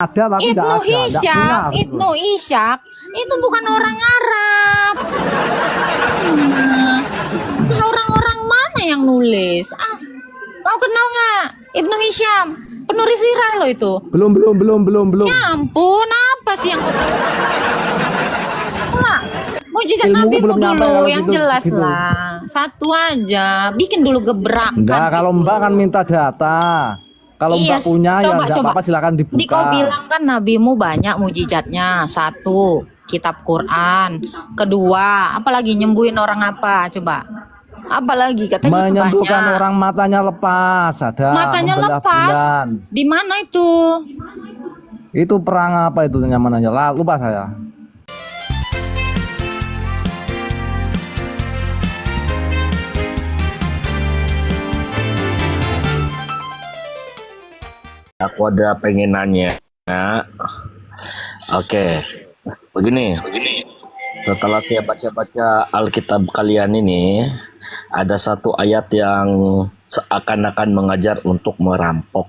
ada tapi Ibnu tidak punya Hisham, gitu Ibnu loh. Ishaq itu bukan orang Arab. Orang-orang mana yang nulis? Kau kenal nggak Ibnu Hisham? Penulis sirah lo itu. Belum. Ya ampun, apa sih yang kau tahu? Wah, mujizat Ilmuku Nabi belum nyampe dulu kalau yang gitu, jelas gitu. lah. Satu aja, bikin dulu gebrakan. Enggak, kalau gitu. Mbak kan minta data. Kalau Iya, Mbak punya ya coba, enggak coba. apa-apa, silakan Di dibuka. kau bilang kan nabimu banyak mujizatnya. Satu, kitab Quran. Kedua, apalagi nyembuhin orang apa? Coba. Apalagi katanya itu Menyembuhkan banyak. orang matanya lepas, ada Matanya membelah lepas. bulan. Di mana itu? Itu perang apa itu namanya? Lupa saya. Aku ada pengen nanya. Oke, begini. Setelah saya baca-baca Alkitab kalian ini, ada satu ayat yang seakan-akan mengajar untuk merampok.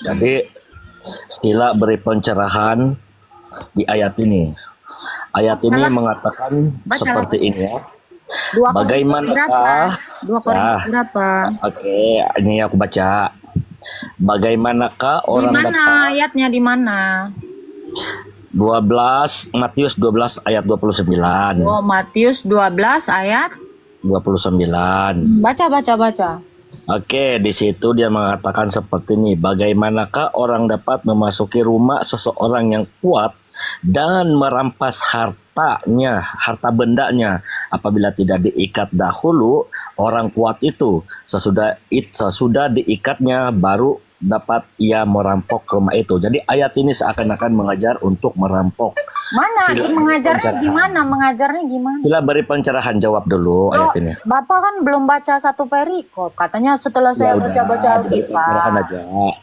Jadi, Stila beri pencerahan di ayat ini. Ayat ini mengatakan Bacalah. seperti ini ya. 2 Korintus Bagaimanakah- berapa? 2 Korintus Nah. berapa? Oke, ini aku baca. Bagaimanakah Di orang mana dapat ayatnya di mana? 12 Matius 12 ayat 29. Oh, Matius 12 ayat 29. baca. Oke, di situ dia mengatakan seperti ini. Bagaimanakah orang dapat memasuki rumah seseorang yang kuat dan merampas hartanya, harta bendanya apabila tidak diikat dahulu orang kuat itu. Sesudah diikatnya baru dapat ia merampok rumah itu. Jadi ayat ini seakan-akan mengajar untuk merampok. Mana? Silakan Mengajarnya pencerahan. gimana? Mengajarnya gimana? Sila beri pencerahan, jawab dulu ayat ini. Bapak kan belum baca satu perikop. Katanya setelah saya Ya udah, baca-baca beri pencerahan Alkitab. aja.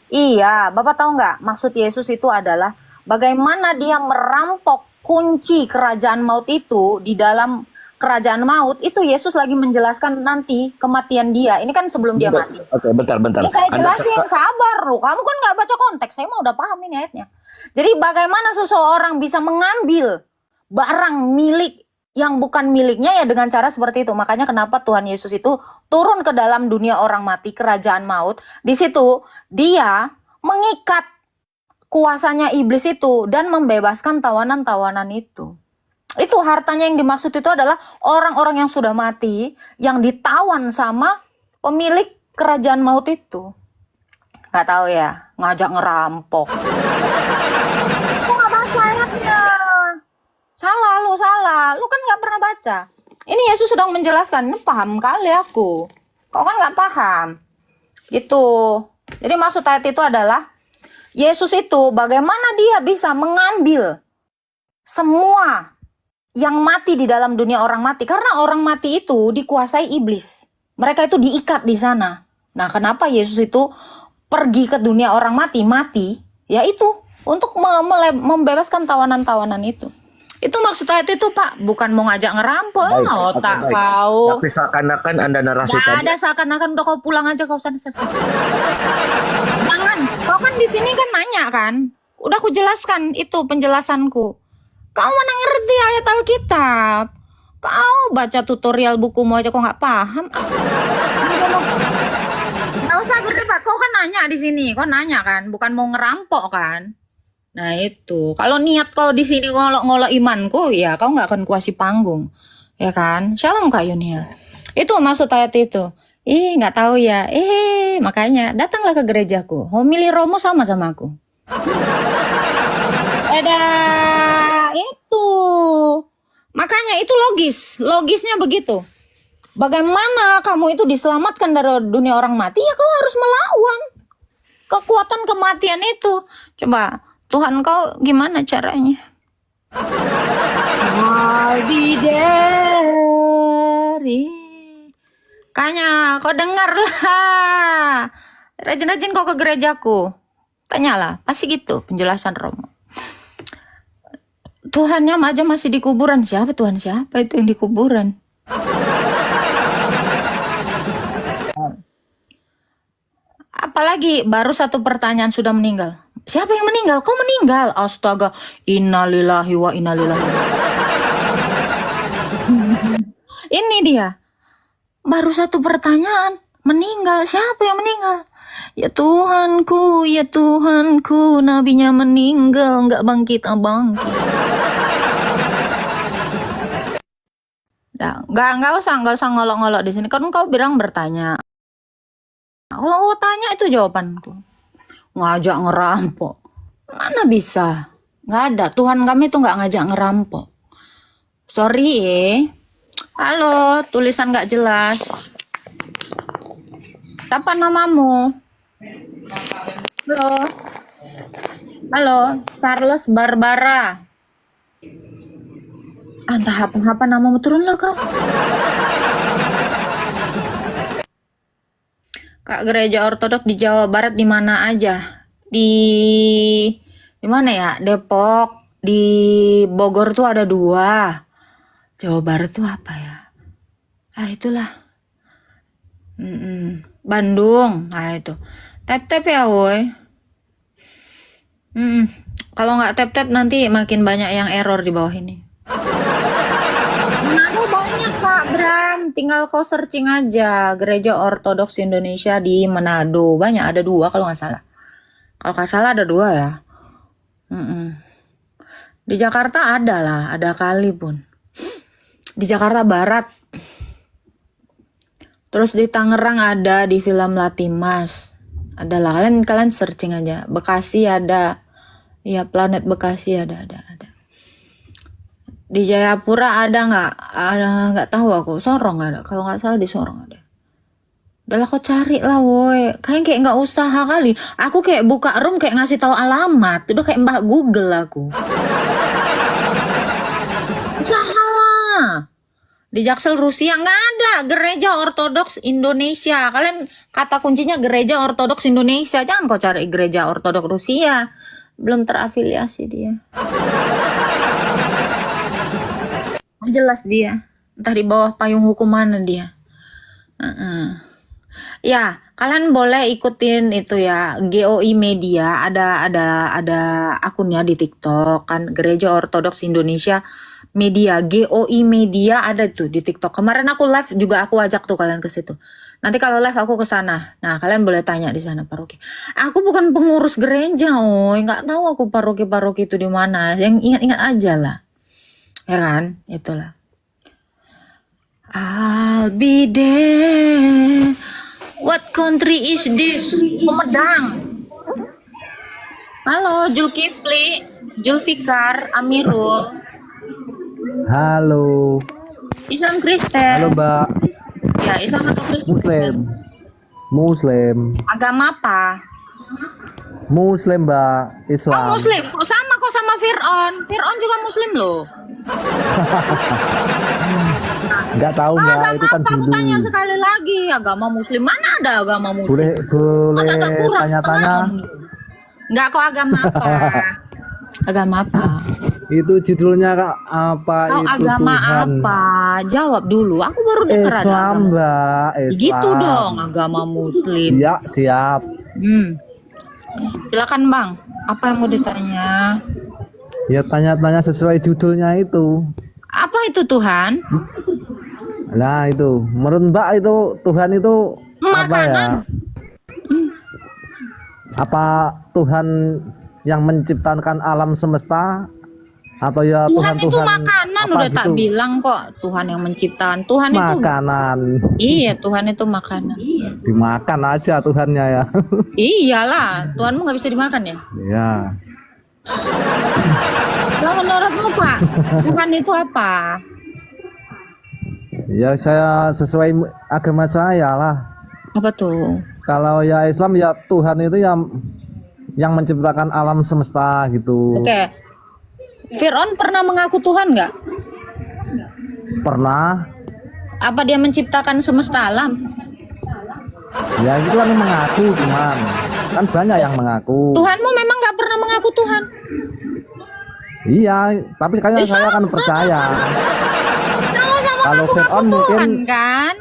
Iya, Bapak tahu nggak? Maksud Yesus itu adalah bagaimana dia merampok kunci kerajaan maut itu di dalam kerajaan maut. Itu Yesus lagi menjelaskan nanti kematian dia. Ini kan sebelum dia mati. Oke, bentar. Ini saya jelasin, sabar loh. Kamu kan nggak baca konteks. Saya mau udah paham ini ayatnya. Jadi bagaimana seseorang bisa mengambil barang milik yang bukan miliknya ya dengan cara seperti itu. Makanya kenapa Tuhan Yesus itu turun ke dalam dunia orang mati, kerajaan maut. Di situ dia mengikat kuasanya iblis itu dan membebaskan tawanan-tawanan itu. Itu hartanya yang dimaksud itu adalah orang-orang yang sudah mati, yang ditawan sama pemilik kerajaan maut itu. Nggak tahu ya, ngajak ngerampok. Kok nggak baca ayatnya? Salah. Lu kan nggak pernah baca. Ini Yesus sedang menjelaskan, ini paham kali aku. Kau kan nggak paham. Gitu. Jadi maksud ayat itu adalah, Yesus itu bagaimana dia bisa mengambil semua yang mati di dalam dunia orang mati. Karena orang mati itu dikuasai iblis. Mereka itu diikat di sana. Nah, kenapa Yesus itu pergi ke dunia orang mati, yaitu untuk membebaskan tawanan-tawanan itu. Itu maksud ayat itu, Pak. Bukan mau ngajak ngerampok. Baik, Otak oke, baik. kau. Tapi seakan-akan Anda narasi Gak tadi. ada seakan-akan, udah kau pulang aja kau sana. Jangan, kau kan di sini kan nanya kan. Udah aku jelaskan itu penjelasanku. Kau mana ngerti ayat Alkitab? Kau baca tutorial bukumu aja kau nggak paham. Nggak usah berdebat. Kau kan nanya di sini, kau nanya kan, bukan mau ngerampok kan? Nah itu, kalau niat kau di sini ngolok-ngolok imanku, ya kau nggak akan kuasai panggung, ya kan? Shalom Kak Yuniel. Itu maksud ayat itu. Nggak tahu ya. Makanya datanglah ke gerejaku. Homili Romo sama aku. Itu. Makanya itu logisnya begitu. Bagaimana kamu itu diselamatkan dari dunia orang mati? Ya kau harus melawan kekuatan kematian itu. Coba Tuhan kau gimana caranya? Kayaknya kau dengar lah. Rajin-rajin kau ke gerejaku. Tanyalah, pasti gitu penjelasan Romo. Tuhannya aja masih di kuburan. Siapa Tuhan siapa itu yang di kuburan? Apalagi baru satu pertanyaan sudah meninggal. Siapa yang meninggal? Kau meninggal. Astaga. Innalillahi wa innalillahi. Ini dia. Baru satu pertanyaan. Meninggal. Siapa yang meninggal? Ya Tuhanku, nabinya meninggal, nggak bangkit. Nah, nggak usah ngolok-ngolok di sini. Kan kau bilang bertanya. Kalau kau tanya itu jawabanku. Ngajak ngerampok. Mana bisa? Nggak ada. Tuhan kami tuh nggak ngajak ngerampok. Sorry Halo, tulisan nggak jelas. Siapa namamu? Halo, Charles Barbara. Entah apa namamu, turunlah kau. Kak, gereja ortodoks di Jawa Barat di mana aja? Di mana ya? Depok, di Bogor tuh ada 2. Jawa Barat tuh apa ya? Itulah. Bandung. Itu. Tap-tap ya, woi. Kalau nggak tap-tap nanti makin banyak yang error di bawah ini. Manado banyak Kak Bram, tinggal kau searching aja gereja ortodoks Indonesia di Manado. Banyak, ada 2 kalau nggak salah. Kalau nggak salah ada 2 ya. Di Jakarta ada lah, ada kali pun. Di Jakarta Barat. Terus di Tangerang ada, di Film Latimas. Ada lah, kalian searching aja. Bekasi ada. Ya, Planet Bekasi ada. Di Jayapura ada nggak? Ada, nggak tahu aku. Sorong ada. Kalau nggak salah di Sorong ada. Udahlah kau cari lah woi. Kayak nggak usaha kali. Aku kayak buka room kayak ngasih tahu alamat. Udah kayak Mbak Google aku. Usahalah. Di Jaksel Rusia nggak ada gereja ortodoks Indonesia. Kalian kata kuncinya gereja ortodoks Indonesia. Jangan kau cari gereja ortodoks Rusia. Belum terafiliasi dia. Jelas dia. Entah di bawah payung hukum mana dia. Ya, kalian boleh ikutin itu ya. GOI Media ada akunnya di TikTok kan, Gereja Ortodoks Indonesia Media. GOI Media ada tuh di TikTok. Kemarin aku live juga, aku ajak tuh kalian ke situ. Nanti kalau live aku ke sana. Nah, kalian boleh tanya di sana paroki. Aku bukan pengurus gereja, nggak tahu aku paroki itu di mana. Yang ingat-ingat aja lah. Ya kan? Itulah. I'll be there. What country is this? Sumedang. Halo, Zulkifli, Zulfikar, Amirul. Halo. Islam Kristen. Halo, Mbak. Ya, Islam atau Kristen? Muslim. Agama apa? Muslim, Mbak. Islam. Oh, Muslim. Kok sama Fir'aun. Fir'aun juga Muslim loh. Nggak tahu Mbak, Agama itu kan apa? Aku dulu. tanya sekali lagi. Agama Muslim. Mana ada agama Muslim? Boleh Agak kurang tanya-tanya. setengah. Enggak, kok agama apa? Agama apa? Itu judulnya Kak, apa Kau itu agama Tuhan? apa? Jawab dulu. Aku baru dengar ada Islam, agama. Mbak. Islam. Gitu dong, agama Muslim. Ya, siap. Silakan Bang. Apa yang mau ditanya? Ya tanya-tanya sesuai judulnya itu. Apa itu Tuhan? Nah itu, menurut Mbak itu Tuhan itu apa ya? Makanan. Apa Tuhan yang menciptakan alam semesta? Atau ya Tuhan itu Tuhan makanan, apa udah tak gitu? bilang kok Tuhan yang menciptakan. Tuhan itu Makanan. iya, Tuhan itu makanan. Dimakan aja Tuhannya ya. Iyalah, Tuhanmu nggak bisa dimakan ya? Ya. Kalau menurutmu Pak, Tuhan itu apa? Ya saya sesuai agama saya lah. Apa tuh? Kalau ya Islam ya Tuhan itu yang menciptakan alam semesta gitu. Oke. Fir'aun pernah mengaku Tuhan nggak? Pernah. Apa dia menciptakan semesta alam? Ya itu kan mengaku cuman kan banyak yang mengaku. Tuhanmu memang nggak pernah mengaku Tuhan. Iya, tapi kayaknya saya kan percaya. Kalau sama Kalau ngaku Fir'aun Tuhan mungkin kan?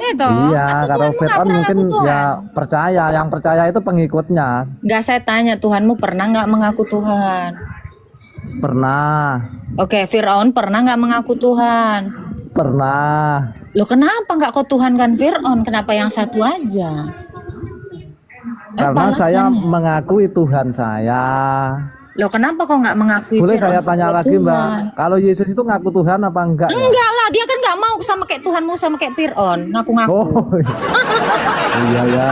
Itu. Iya, Atau kalau Tuhanmu nggak Fir'aun pernah mungkin ngaku Tuhan? ya percaya, yang percaya itu pengikutnya. Nggak, saya tanya, Tuhanmu pernah nggak mengaku Tuhan? Pernah, Oke, Fir'aun pernah nggak mengaku Tuhan? pernah. Loh, kenapa nggak kau Tuhankan Fir'aun? Kenapa yang satu aja? Karena Apa saya alasannya? mengakui Tuhan saya. Loh, kenapa kok nggak mengakui Boleh Fir'aun saya tanya sebagai lagi, Mbak? Tuhan? Kalau Yesus itu ngaku Tuhan apa enggak ya? Enggak lah, dia kan nggak mau sama kayak Tuhanmu, sama kayak Fir'aun, ngaku-ngaku. Oh, iya ya.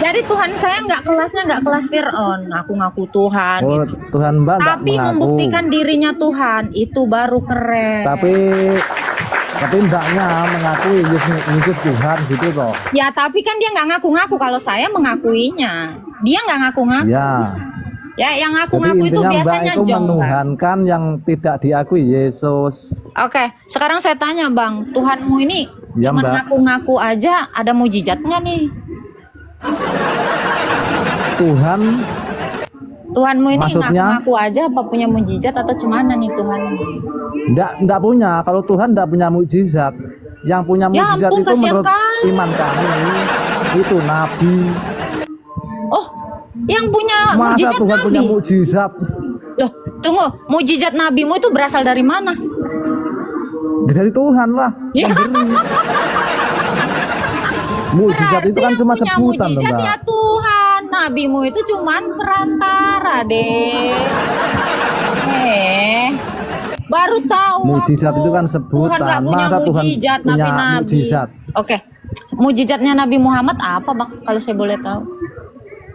Jadi Tuhan saya nggak kelasnya nggak kelas Fir'aun, ngaku-ngaku Tuhan. Oh, gitu. Tuhan Mbak enggak Tapi mengaku. membuktikan dirinya Tuhan itu baru keren. Tapi Mbaknya mengakui Yesus Tuhan gitu toh. Ya tapi kan dia nggak ngaku-ngaku, kalau saya mengakuinya. Dia nggak ngaku-ngaku. Ya. Ya yang Jadi ngaku-ngaku itu intinya Mbak biasanya itu jongkak. menuhankan yang tidak diakui Yesus. Oke, sekarang saya tanya Bang, Tuhanmu ini Ya, cuma Mbak. ngaku-ngaku aja, ada mujizatnya nih? Tuhanmu ini Maksudnya? ngaku-ngaku aja apa punya mujizat atau cemana nih Tuhanmu? Enggak punya. Kalau Tuhan enggak punya mukjizat. Yang punya Ya mukjizat ampun, itu kasihan menurut kali. iman kami itu nabi. Oh, yang punya Masa mujizat Tuhan Nabi? punya mukjizat? Loh, tunggu, mujizat nabimu itu berasal dari mana? Dari Tuhan lah. Ya. Mukjizat itu kan yang cuma punya sebutan loh, mujizat Mbak. ya Tuhan, nabimu itu cuman perantara deh. Baru tahu Mujizat aku. itu kan sebutan. Tuhan nggak punya Masa Tuhan mujizat, punya nabi-nabi. mujizat? Oke, mujizatnya Nabi Muhammad apa Bang? Kalau saya boleh tahu.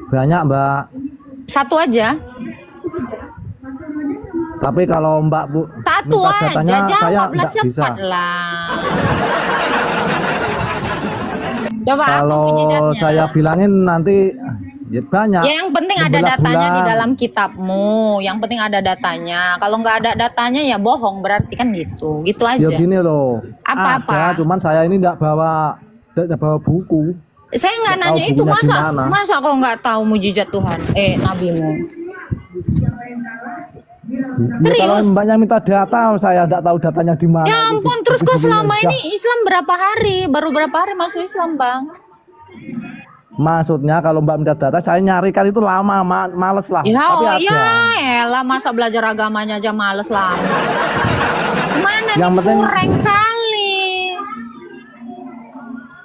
Banyak, Mbak. Satu aja. Tapi kalau Mbak Bu Satu minta aja, datanya, saya jawablah enggak bisa. cepat lah. Coba apa Kalau mujizatnya? saya bilangin nanti ya banyak. Ya yang penting ada datanya di Berbulan-bulan. dalam kitabmu. Yang penting ada datanya. Kalau nggak ada datanya ya bohong, berarti kan gitu. Gitu aja. Ya gini loh. Apa-apa? Ada, cuman saya ini enggak bawa buku. Saya nggak Nggak tahu nanya itu, bukunya masa gimana. masa kau nggak tahu mujizat Tuhan? Nabimu. Ya, kalau Serius? Mbaknya minta data, saya enggak tahu datanya di mana. Ya Itu ampun, terus kau buku-bukunya selama udah. ini Islam berapa hari? Baru berapa hari masuk Islam, Bang? Maksudnya kalau Mbak minta data, saya nyarikan itu lama, males lah. Ya, Tapi oh ada. ya, elah masa belajar agamanya aja males lah. Mana Yang nih penting- kurang kali.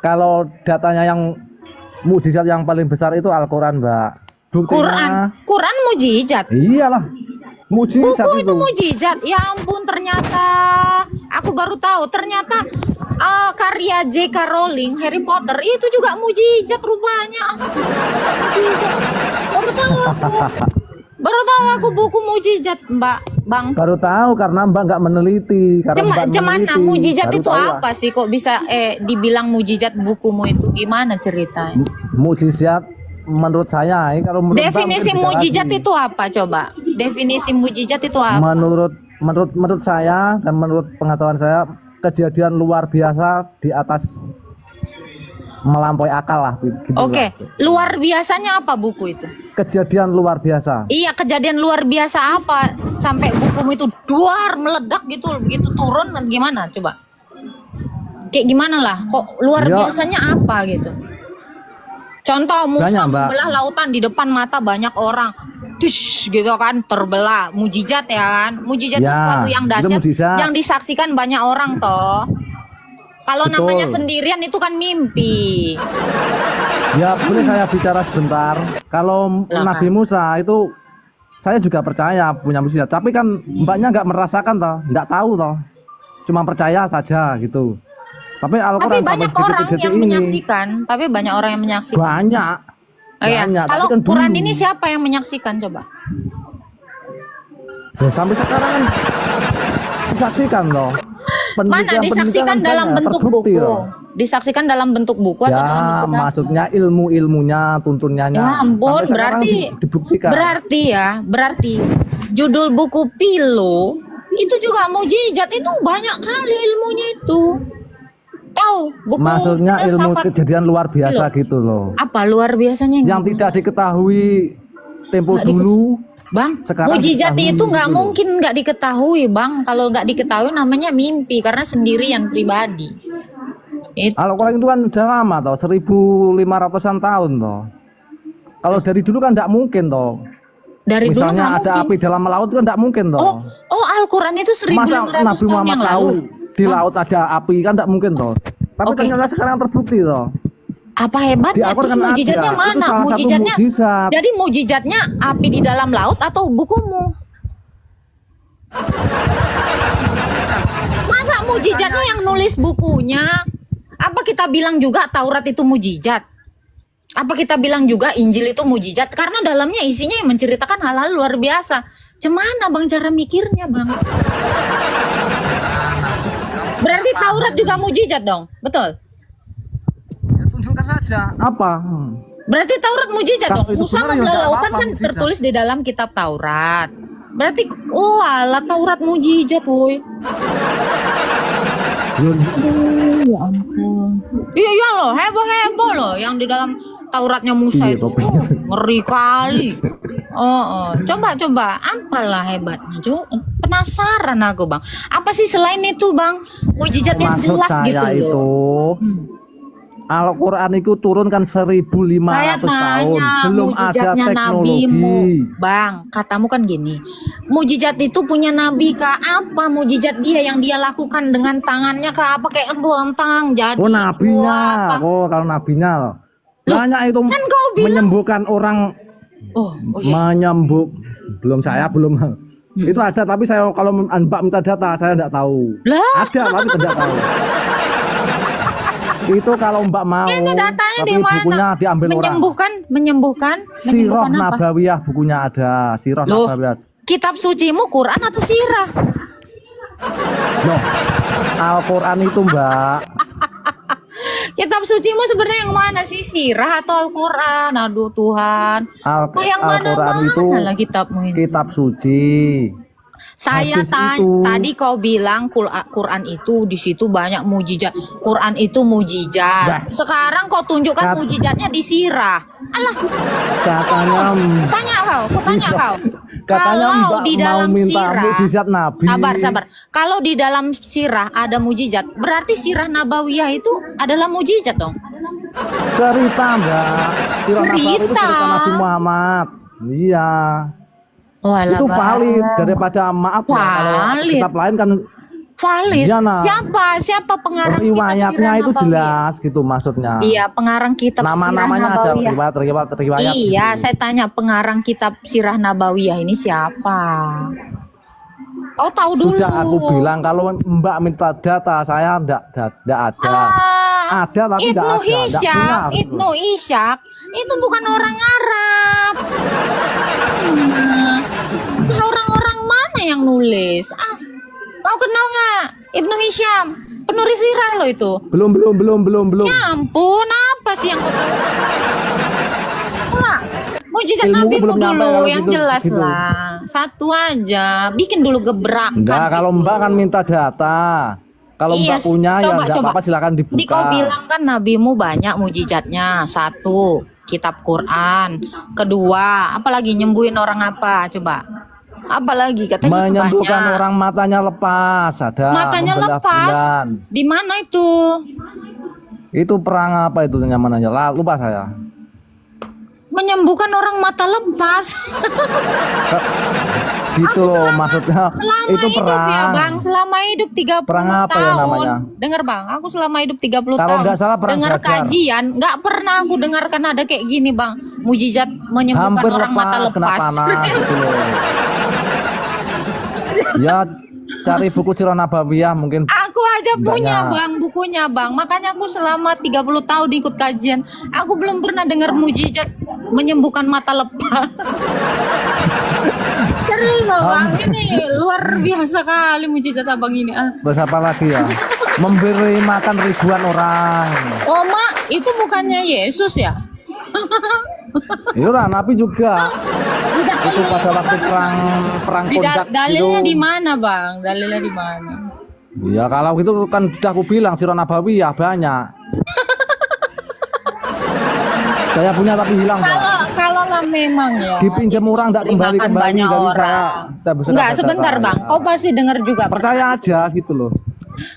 Kalau datanya yang mukjizat yang paling besar itu Al-Quran, Mbak. Buktinya, Quran mujizat. iyalah, mukjizat Buku itu itu. mujizat. Ya ampun, ternyata aku baru tahu ternyata karya J.K. Rowling Harry Potter itu juga mujizat rupanya. Baru tahu aku. Baru tahu aku buku mujizat, Bang. Baru tahu karena Mbak nggak meneliti. Karena Mbak Gimana meneliti, mujizat baru itu tahu lah. apa sih? Kok bisa dibilang mujizat bukumu itu? Gimana ceritanya? Mukjizat menurut saya, kalau menurut Mbak Definisi mungkin beda mujizat lagi. itu apa coba? Definisi mujizat itu apa? Menurut saya dan menurut pengetahuan saya, kejadian luar biasa di atas melampaui akal lah gitu Oke, lah. luar biasanya apa buku itu? Kejadian luar biasa. Iya, kejadian luar biasa apa sampai bukumu itu duar meledak gitu, begitu turun gimana coba? Kayak gimana lah? Kok luar Ya. biasanya apa gitu? Contoh Musa Banyak, Mbak. membelah lautan di depan mata banyak orang. Tush, gitu kan, terbelah. Mujizat ya kan? Mujizat itu Ya, sesuatu yang itu dahsyat mujizat. yang disaksikan banyak orang toh. Kalau Betul. namanya sendirian itu kan mimpi. Ya boleh saya bicara sebentar. Kalau Silakan. Nabi Musa itu saya juga percaya punya mujizat. Tapi kan Mbaknya nggak merasakan toh, nggak tahu toh. Cuma percaya saja gitu. Tapi Tapi Al-Quran sampai banyak orang detik-detik yang ini menyaksikan. Tapi banyak orang yang menyaksikan. banyak. Oh iya. Banyak. Kalau Tapi kan Quran dulu. ini siapa yang menyaksikan coba? Ya, sampai sekarang kan disaksikan loh. Mana disaksikan dalam bentuk buku? Disaksikan dalam bentuk buku atau dalam Ya, bentuk apa? maksudnya ilmunya, tuntunannya. Ya ampun, Sampai sekarang dibuktikan. berarti judul buku Pilo itu juga mujizat, itu banyak kali ilmunya itu. Tahu buku Maksudnya ilmu filsafat kejadian luar biasa Pilo. gitu loh. Apa luar biasanya Yang tidak diketahui tempo Nggak dulu. Bang, Sekarang mujizat diketahui itu nggak gitu loh. mungkin nggak diketahui, Bang. Kalau nggak diketahui namanya mimpi karena sendirian pribadi. Al-Quran itu kan udah lama toh, 1500-an tahun toh. Kalau dari dulu kan tidak mungkin toh. Dari dulu Misalnya nggak ada mungkin. api dalam laut itu kan tidak mungkin toh. Oh, Al-Quran itu Masa 1500 Nabi tahun Muhammad yang tahu lalu. di laut ada api kan tidak mungkin toh. Tapi Oke. ternyata sekarang terbukti toh. Apa Di hebatnya? Al-Quran Terus kan mujizatnya ada. Itu mana? salah satu Mujizatnya. mujizat. Jadi mujizatnya api di dalam laut atau bukumu? Masa mujizatnya yang nulis bukunya? Apa kita bilang juga Taurat itu mujizat? Apa kita bilang juga Injil itu mujizat? Karena dalamnya isinya yang menceritakan hal-hal luar biasa. Cemana bang cara mikirnya bang? Berarti Taurat juga mujizat dong, betul? Ya, tunjukkan saja. Apa? Berarti Taurat mujizat Kalau dong. itu Musa benar ya membelah nggak lautan apa-apa, kan mujizat. tertulis di dalam kitab Taurat. Berarti, alah Taurat mujizat, woi. Ya ampun. Iya loh, heboh loh yang di dalam Tauratnya Musa Iya, itu. tapi- Ngeri kali. Coba, apalah hebatnya, Jo? Penasaran aku, Bang. Apa sih selain itu, Bang? Mujizat yang Maksud jelas saya gitu itu loh. Al-Quran itu turun kan 1500 Saya tahun. tanya Belum ada mujizatnya teknologi. nabimu, Bang. Katamu kan gini, mujizat itu punya nabi kah? Apa mujizat dia yang dia lakukan dengan tangannya kah? Apa kayak lontang jadi? Oh nabinya, apa? kalau nabinya loh. Banyak itu kan kau bilang- menyembuhkan orang, Oh iya. menyembuh. Belum saya belum. Itu ada tapi saya kalau Mbak minta data saya tidak tahu. Lah? Ada tapi tidak tahu. Itu kalau Mbak mau. Ini datanya tapi di mana? bukunya diambil orang. Menyembuhkan Sirah apa? Nabawiyah bukunya ada. Sirah Loh. Nabawiyah. Kitab sucimu Quran atau sirah? Loh, Al-Quran itu Mbak. Kitab sucimu sebenarnya yang mana sih? Sirah atau Al-Quran? Aduh Tuhan. Yang Al-Quran itu mana lah kitabmu ini? kitab suci. Saya Hadis itu. tadi kau bilang Quran itu di situ banyak mujizat. Quran itu mujizat. Bah. Sekarang kau tunjukkan Kat- mujizatnya di sirah. Alah, Katanya tanya kau, tanya kau. katanya Kalau Mbak di mau dalam minta sirah, mujizat Nabi. sabar. Kalau di dalam sirah ada mujizat, berarti sirah Nabawiyah itu adalah mujizat dong. Cerita Mbak. Sirah Nabawi itu Cerita. cerita Nabi Muhammad. Iya. Oh, alah, Itu Bang. valid daripada maaf ya kalau Valid. kitab lain kan Valid. Iya, nah. Siapa pengarang kitab riwayatnya sirah itu Nabawiyah? jelas gitu maksudnya. Iya, pengarang kitab sirah Nama-namanya ada Nabawiyah. riwayat. Iya, gitu. saya tanya pengarang kitab Sirah Nabawiyah ini siapa? Kau tahu dulu. Sudah aku bilang kalau Mbak minta data saya enggak ada. Ah, Ada tapi enggak Ibnu ada. Enggak Hisham, punya, gitu. Ibnu Ishak itu bukan orang Arab. Orang-orang mana yang nulis? Kau kenal nggak Ibnu Hisham? Penulis sirah lo itu. Belum. Ya ampun, apa sih yang kau tahu? Wah, mujizat Ilmuku Nabi belum nyampe dulu kalau yang gitu- jelas gitu. lah. Satu aja, bikin dulu gebrakan. Enggak, kalau gitu. Mbak kan minta data. Kalau Iya, Mbak punya ya coba. enggak apa-apa silakan dibuka. Di kau bilang kan nabimu banyak mujizatnya. Satu, kitab Quran. Kedua, apalagi nyembuhin orang apa? Coba. Apalagi katanya Menyembuhkan banyak. orang matanya lepas, ada. Matanya membelah lepas. bulan. Di mana itu? Itu perang apa itu namanya? Lah, lupa saya. Menyembuhkan orang mata lepas. Gitu loh maksudnya. Selama Itu hidup perang. ya bang, selama hidup 30 Perang apa tahun. ya namanya? Dengar bang, aku selama hidup 30 Kalau tahun. nggak salah perang Dengar Badar. kajian, nggak pernah aku dengarkan ada kayak gini bang. Mujizat menyembuhkan Hampir orang mata kena lepas. panah gitu loh. Ya cari buku Sirah Nabawiyah mungkin. Aku aja punya Banyak. bang bukunya bang. Makanya aku selama 30 tahun ikut kajian, aku belum pernah dengar mujizat menyembuhkan mata lepas. Serius loh bang, ini luar biasa kali mujizat abang ini. Terus apa lagi ya? Memberi makan ribuan orang. Oh mak, itu bukannya Yesus ya? Iya Nabi juga. Itu pada waktu perang kontak Dalilnya itu. di mana bang? Dalilnya di mana? Ya kalau itu kan sudah aku bilang Sirah Nabawiyah banyak. Saya punya tapi hilang Pak. Kalau lah memang ya. Dipinjam orang enggak dimakan kembali banyak dari orang. saya. Tidak bisa Enggak dapat sebentar data bang, saya. kau pasti dengar juga. Percaya aja gitu loh.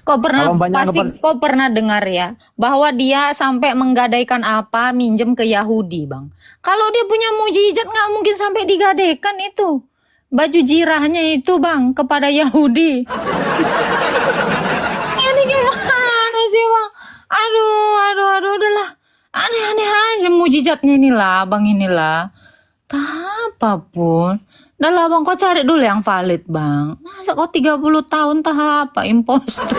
Kau pernah Kalau mbaknya pasti kau pernah dengar ya bahwa dia sampai menggadaikan apa minjem ke Yahudi, Bang. Kalau dia punya mujizat nggak mungkin sampai digadaikan itu. Baju jirahnya itu, Bang, kepada Yahudi. Ini gimana sih, Bang? Aduh, udahlah. Aneh-aneh aja mujizatnya inilah, Bang, inilah. Tak apapun. Udah lah, Bang, kau cari dulu yang valid, Bang. Masa kau 30 tahun tak apa, imposter.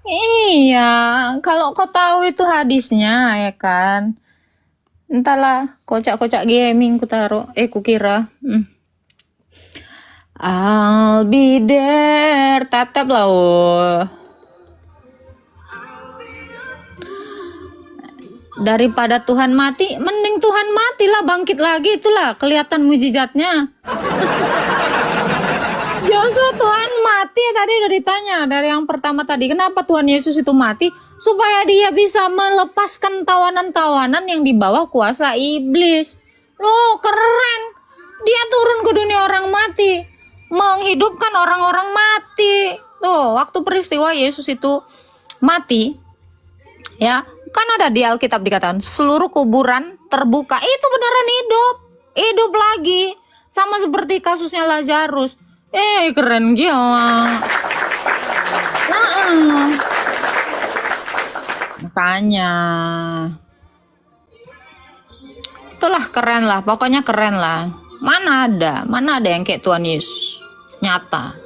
Iya, kalau kau tahu itu hadisnya, ya kan. Entahlah, kocak-kocak gaming ku taruh. Ku kira. I'll be there. Tap-tap lah, oh. Daripada Tuhan mati, mending Tuhan matilah, bangkit lagi, itulah kelihatan mujizatnya. Justru Tuhan mati, tadi udah ditanya dari yang pertama tadi, kenapa Tuhan Yesus itu mati? Supaya dia bisa melepaskan tawanan-tawanan yang di bawah kuasa iblis. Loh, keren. Dia turun ke dunia orang mati, menghidupkan orang-orang mati. Tuh, waktu peristiwa Yesus itu mati, ya, kan ada di Alkitab dikatakan seluruh kuburan terbuka, itu beneran hidup lagi, sama seperti kasusnya Lazarus. Keren gila. Makanya itulah keren lah, pokoknya keren lah. Mana ada yang kayak Tuhan Yesus nyata.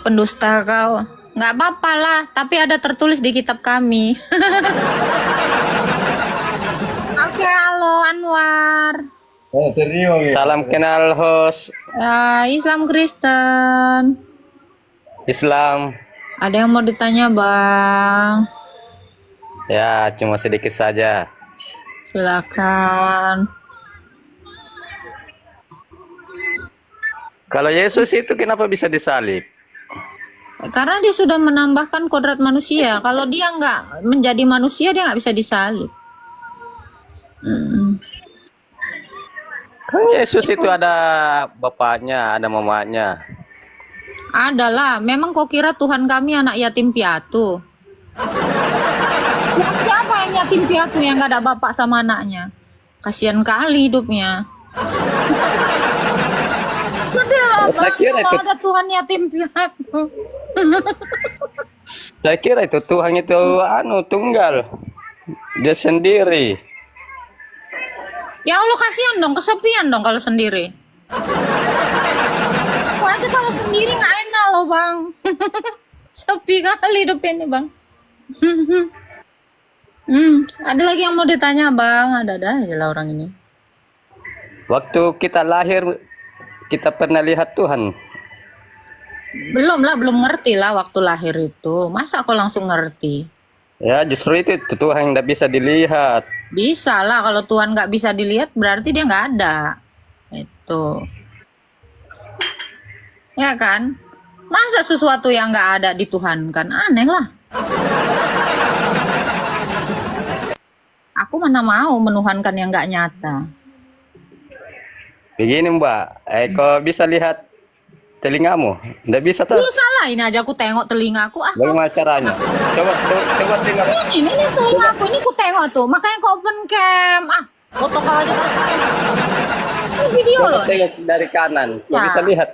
Pendusta kau. Nggak apa-apa lah, tapi ada tertulis di kitab kami. Oke, halo Anwar. Salam kenal host Islam Kristen. Islam. Ada yang mau ditanya, Bang? Ya, cuma sedikit saja. Silakan. Kalau Yesus itu kenapa bisa disalib? Karena dia sudah menambahkan kodrat manusia. Kalau dia nggak menjadi manusia, dia nggak bisa disalib. Kan Yesus itu ada bapaknya, ada mamanya. Adalah, memang kau kira Tuhan kami anak yatim piatu? Siapa yang yatim piatu yang nggak ada bapak sama anaknya? Kasihan kali hidupnya. Saya kira kalau itu, ada Tuhan yatim piatu. saya kira itu Tuhan itu tunggal. Dia sendiri. Ya Allah, kasihan dong, kesepian dong kalau sendiri. Wah, itu kalau sendiri nggak enak loh, Bang. Sepi kali hidup ini, Bang. Ada lagi yang mau ditanya, Bang? Ada aja lah orang ini. Waktu kita lahir, kita pernah lihat Tuhan. Belum ngerti lah waktu lahir itu. Masa kok langsung ngerti? Ya, justru itu Tuhan yang tidak bisa dilihat. Bisa lah, kalau Tuhan nggak bisa dilihat berarti dia nggak ada. Itu. Ya kan? Masa sesuatu yang nggak ada di Tuhan kan? Aneh lah. Aku mana mau menuhankan yang nggak nyata. Begini Mbak, kau bisa lihat telingamu? Tidak bisa tuh. Bisa lah, ini aja aku tengok telingaku. Bagaimana caranya? Coba tengok. Ini telingaku, ini aku tengok tuh. Makanya kau open cam. Foto kau aja. Ini video Coba loh. tengok dari kanan. Kau Ya. bisa lihat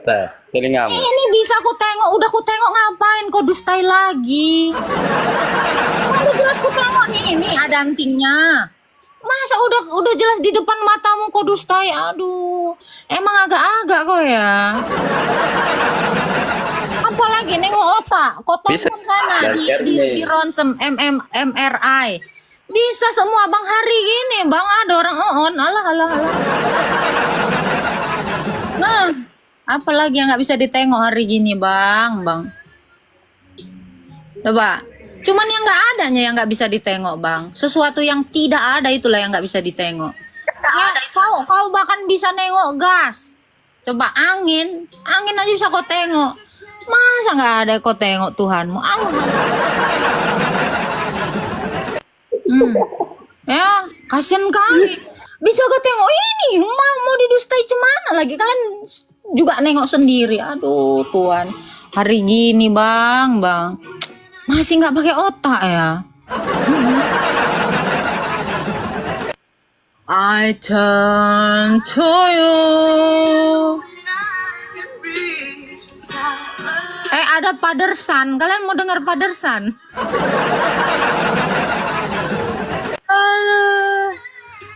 telingamu. Ini bisa aku tengok. Udah aku tengok, ngapain kau dustai lagi? Udah jelas aku tengok nih. Ini ada antingnya. Masa udah jelas di depan matamu kau dustai? Aduh, emang agak-agak kau ya. Apalagi nengok otak, kau Bisa. tonton sana di ronsen MRI. Bisa semua, Bang. Hari gini, Bang, ada orang on. Alah. Nah, apalagi yang nggak bisa ditengok hari gini, Bang. Coba. Cuman yang nggak adanya yang nggak bisa ditengok, Bang. Sesuatu yang tidak ada itulah yang nggak bisa ditengok. Ya, kau bahkan bisa nengok gas. Coba angin aja bisa kau tengok. Masa nggak ada kau tengok Tuhanmu? Ya, kasian kali. Bisa kau tengok ini, mau didustai cemana lagi? Kalian juga nengok sendiri. Aduh Tuhan, hari gini bang masih nggak pakai otak ya. I turn to you. Ada Padersan. Kalian mau dengar Padersan?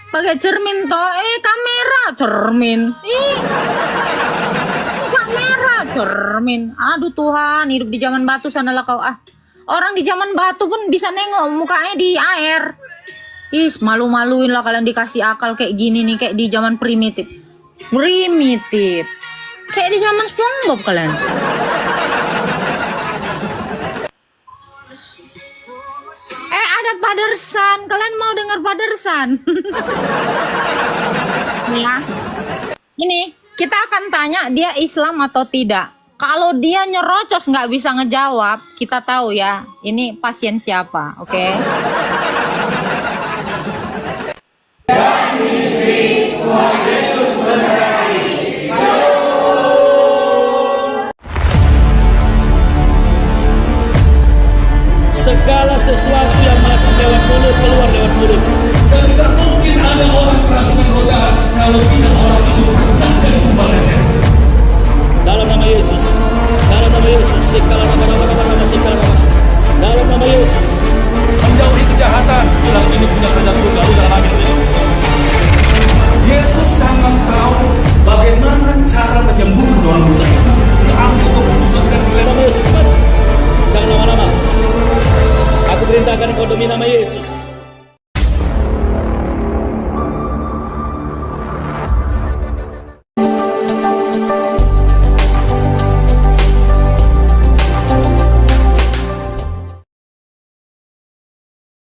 Pakai cermin toh. Kamera cermin. Ini kamera cermin. Aduh Tuhan, hidup di zaman batu sanalah kau ah. Orang di zaman batu pun bisa nengok mukanya di air. Malu-maluin lah kalian dikasih akal kayak gini nih, kayak di zaman primitif. Kayak di zaman SpongeBob kalian. Ada Padersan. Kalian mau dengar Padersan? Ya. Ini kita akan tanya dia Islam atau tidak. Kalau dia nyerocos nggak bisa ngejawab, kita tahu ya ini pasien siapa, oke?